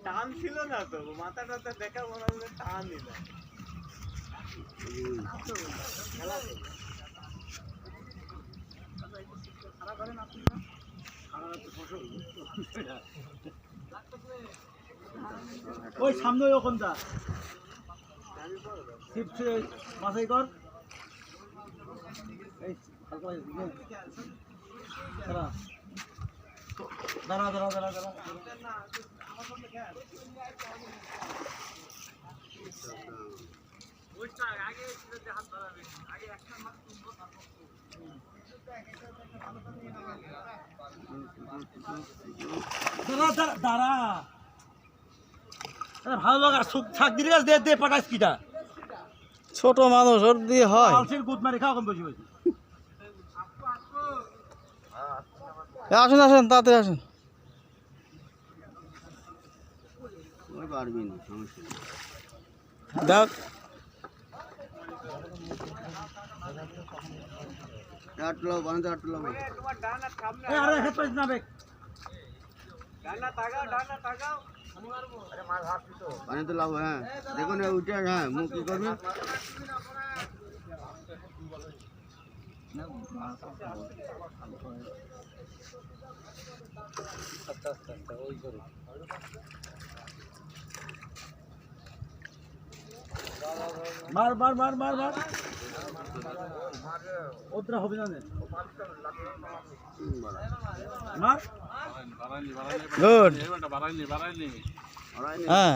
টান ছিল না তো মাথা টাথা দেখা মনে হলো টানই না ওই সামনে ওখানটা মাথায় কর দাঁড়া দাঁড়া দাঁড়া দাঁড়া দাঁড়া ভালো লাগা শাক দিলে দে দে পাঠাস কিটা ছোট মানুষ ওর দিয়ে হয় গুদ মারি খাও কম বসে বসে আসেন আসেন তাড়াতাড়ি আসেন দেখ তোমার ডানা সামনে আরে হেড পাইছ না বেক ডানা তাকাও ডানা তাকাও পানি তো লাভ হ্যাঁ দেখুন উঠে হ্যাঁ মুখ কি করবি মার মার মার মার মার ওতরা হবে না মার গুড হ্যাঁ